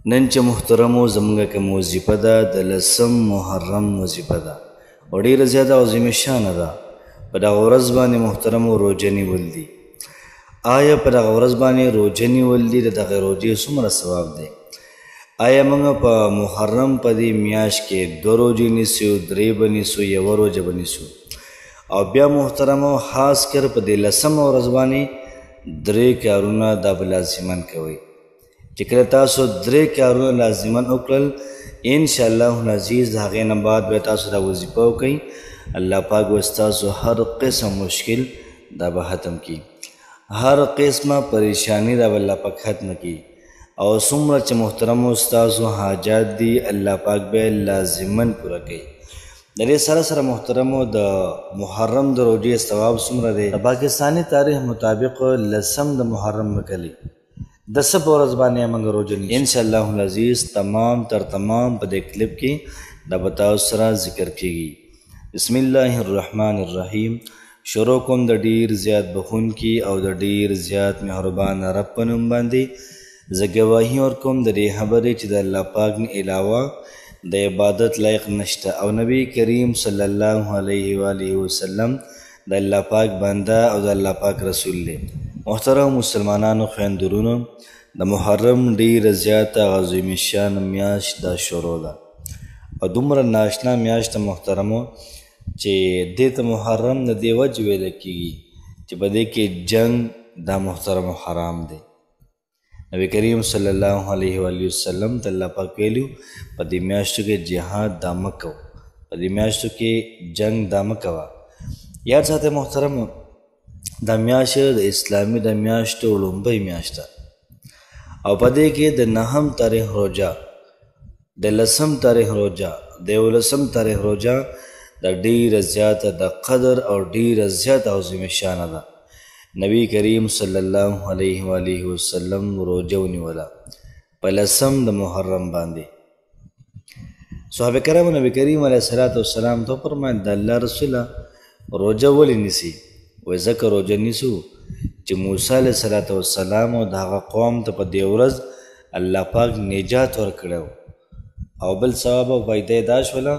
نن چې محترمو زموږه کوم وظیفه ده د 10 محرم وظیفه ده او ډېره زیاته عظیمه شانه ده. په دغه ورځ باندې محترمو روژه نیول دي. آیا په دغه ورځ باندې روژه نیول دي د دغې روژې څومره ثواب دی؟ آیا موږ په محرم په دې میاشت کې 2 روژې نیسو، 3 به نیسو، 1 روژه به نیسو؟ او بیا محترمو خاص کر په دې 10مه ورځ باندې 3 کارونه دا به لازمن کوئ. چې کله تاسو 3 کارونه لازمن وکړل، انشاءالله العزیز د هغې نه بعد به تاسو دا وظیفه وکئ، الله پاک به ستاسو هر قسم مشکل دا به ختم کړي، هر قسمه پریشانی دا به الله پاک ختم کړي. او څومره چې محترمو ستاسو حاجات دي الله پاک به لازمن پوره کوي. د دې سره سره محترمو د محرم د روژې ثواب څومره دی؟ د پاکستاني تاریخ مطابق 10 د محرم وکړي 10 په ورځ باندې موږ روژه نیسو. انشاءالله العزیز تمام تر تمام په دې کلپ کې دا به تاسو سره ذکر کیږي. بسم الله الرحمن الرحیم. شروع کوم د ډیر زیات بخونکي او د ډیر زیات مهربان رب په نوم باندې. زه ګواهي ورکوم د دې خبرې چې د الله پاک نه علاوه د عبادت لایق نشته او نبی کریم صلی الله علیه و آله وسلم د الله پاک بنده او د الله پاک رسول دی. محترم مسلمانانو خویندورونو، د محرم ډیره زیاته عظیم شان میاشت دا شروع ده او دومره ناشنا میاشت محترمو چې دې ته محرم د دې وجې ویل کېږي چې په دې کې جنگ دا محترمو حرام دی. نبی کریم صلی الله علیه و آله وسلم ته الله پاک ویلو په دې میاشتو کې جهاد دا مه کوه، په دې میاشتو کې جنگ دا مه کوه. یاد ساتئ محترمو دا میاشت د اسلامي د میاشتو لومړۍ میاشت ده او په دې کې د 9 تاریخ روژه، د 10 تاریخ روژه، د 11 تاریخ روژه د ډیره زیاته د قدر او ډیره زیاته عظیمه شانه ده. نبی کریم صلی الله علیه و آله وسلم روژه ونیوله په 10 د محرم باندې. صحابه کرامو نبی کریم علیه الصلاة والسلام ته فرمایل د الله رسوله روژه ولې نیسي؟ وایي ځکه روژه نیسو چې موسی علیه الصلاة والسلام او د هغه قوم ته په دې ورځ الله پاک نجات ورکړی او بل ثواب او فایده یې دا شوله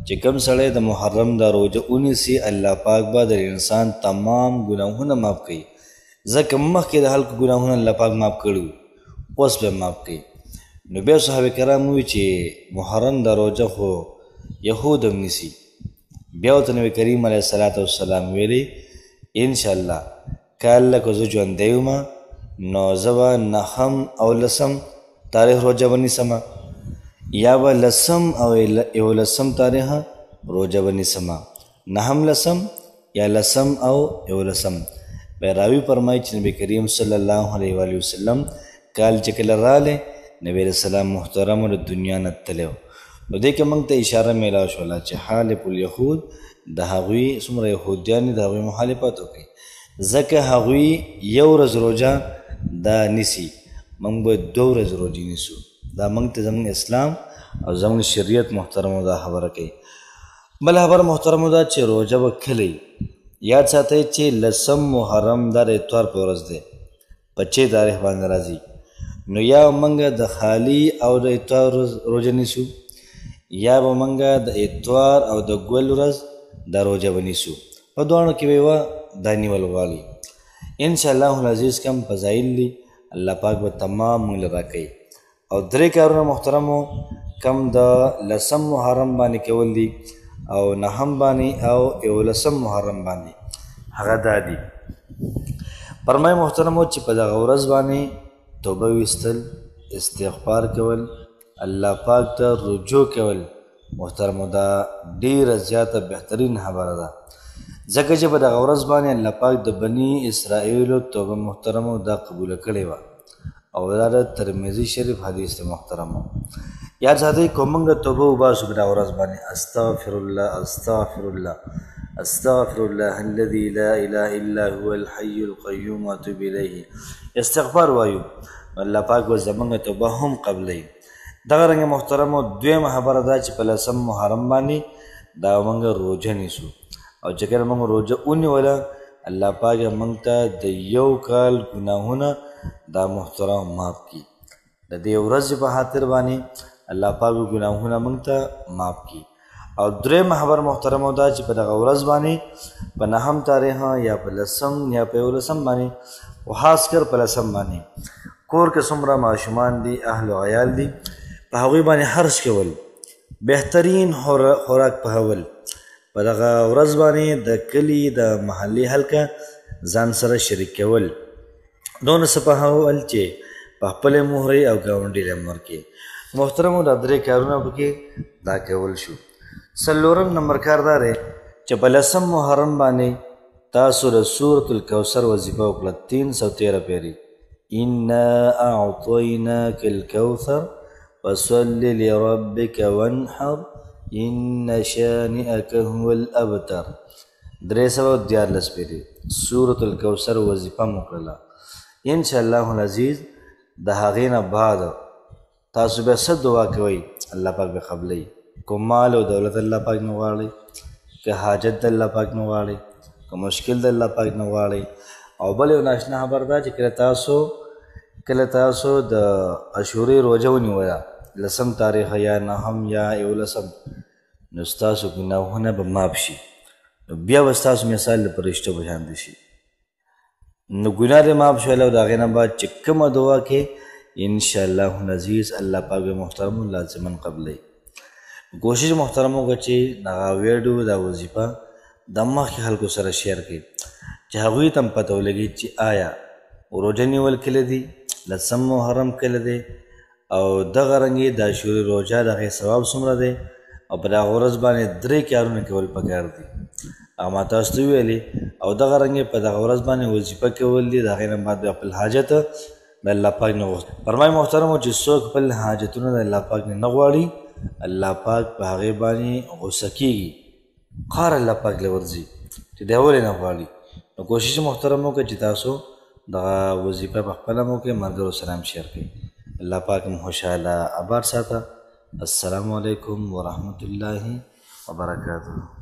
چې کوم سړی د محرم دا روژه ونیسي الله پاک به د انسان تمام ګناهونه معاف کوي، ځکه مخکې د خلکو ګناهونه الله پاک معاف کړي اوس به معاف کوي. نو بیا صحابه کرام وایي چې محرم دا روژه خو یهود هم نیسي. بیا ورته نبي کریم علیه الصلاة والسلام ویلي انشاءالله که الله که زه ژوندی ومه نو زه به 9 او 10 تاریخ روژه به نیسمه، یا به 10 او 11 تاریخ روژه به نیسمه، 9 10 یا 10 او 11. بیا راوي فرمایي چې نبي کریم صلی الله علیه و آله وسلم کال چې کله راغلی نبی علیه السلام محترمو د دنیا نه تللی و. نو دې کې موږ ته اشاره میلاو شوله چې حالف الیهود د هغوی څومره یهودیان دي د هغوی مخالفت وکړي، ځکه هغوی 1 ورځ روژه دا نیسي، موږ باید 2 ورځې روژې نیسو. دا موږ ته زموږ اسلام او زموږ شریعت محترمو دا خبره کوي. بله خبره محترمو دا چې روژه به کله یاد ساتئ چې 10 محرم دا د اتوار په ورځ دی، په 6 تاریخ باندې راځي. نو یا موږ د خالی او د اتوار روژه نیسو، یا به موږ د اتوار او د ګل ورځ دا روژه به نیسو. په دواړو کې به یوه دا نیول غواړي. انشاءالله العزیز کم فضایل دي الله پاک به تمام موږ له راکوي. او 3 کارونه محترمو کم د 10 محرم باندې کول دي او 9 باندې او 11 محرم باندې هغه دا دي. فرمایي محترمو چې په دغه ورځ باندې توبه ویستل، استغفار کول، الله پاک ته رجوع کول محترمو دا ډیره زیاته بهترین خبره ده، ځکه چې په دغه ورځ باندې الله پاک د بني اسرائیلو توبه محترمو دا قبوله کړې وه او دا د ترمذي شریف حدیث دی محترمو. یاد ساتئ که موږ توبه وباسو په دغه ورځ باندې استغفر الله استغفر الله استغفر الله الذي لا اله الا هو الحي القيوم واتوب الیه استغفار وایو الله پاک به زموږ توبه هم قبلوي. دغه رنګه محترمو دویمه خبره دا چې په 10 محرم باندې دا موږ روژه نیسو او چې کله موږ روژه ونیوله الله پاک موږ ته د 1 کال ګناهونه دا محترم معاف کړي. د دې ورځې په خاطر باندې الله پاک ګناهونه موږ ته معاف کړي. او درېیمه خبر محترمو دا چې په دغه ورځ باندې په 9 تاریخ یا په 10 یا په 11 باندې او خاص کر په 10 باندې کور کې څومره ماشومان دي اهل او عیال دي په هغوی باندې خرچ کول، بهترین خوراک پخول، په دغه ورځ باندې د کلي د محلي حلقه ځان سره شریک کول، دونه څه پخول چې په خپلې مهرې او ګاونډي له هم ورکړي. محترمو دا 3 کارونه پکې دا کول شو. 4 نمبر کار دا دی چې په 10 محرم باندې تاسو د سورة الکوثر وظیفه وکړه 313 پیرې. انا اعطیناک الکوثر فصل لربک وانحر ان شانئک هو الابتر. 314 پیرې سورة الکوثر وظیفه مو کړله. انشاءالله العزیز د هغې نه بعد تاسو بیا څه دعا کوئ الله پاک به قبلوي. که مال او دولت الله پاک نه غواړئ، که حاجت د الله پاک نه غواړئ، که مشکل د الله پاک نه غواړئ. او بل یو ناشنا خبر دا چې کله تاسو د عاشورې روژه ونیوله 10 تاریخ یا 9 یا 11 نو ستاسو ګناهونه به معاف شي، نو بیا به ستاسو مثال د فرشتو په شان شي. نو ګناه دې معاف شول او د هغې نه بعد چې کومه دعا کې انشاءالله العزیز الله پاک به محترمو لازما قبلوي. کوشش محترم وکړه چې دغه ویډیو دا وظیفه د مخکې خلکو سره شیر کړي چې هغوی ته هم پته ولګي چې آیا روژه نیول کله دي، 10 محرم کله دی، او دغه رنګې د عاشورې روژه د هغې ثواب څومره دی، او په دغه ورځ باندې 3 کارونه کول پکار دي. او ما تاسو ته ویلې او دغه رنګې په دغه ورځ باندې وظیفه کول دي، د هغې نه بعد خپل حاجت د الله پاک نه غوښت. فرمایي محترمو چې څوک خپل حاجتونه د الله پاک نه غواړي الله پاک په هغې باندې غصه کېږي، قهر الله پاک له ورځي چې دی ولې نه غواړي. نو کوشش محترم وکړه چې تاسو دغه وظیفه په خپله مو کې ملګرو سره هم شیر کړئ. الله پاک هم خوشحاله آباد ساته. السلام علیکم ورحمة الله وبرکاته.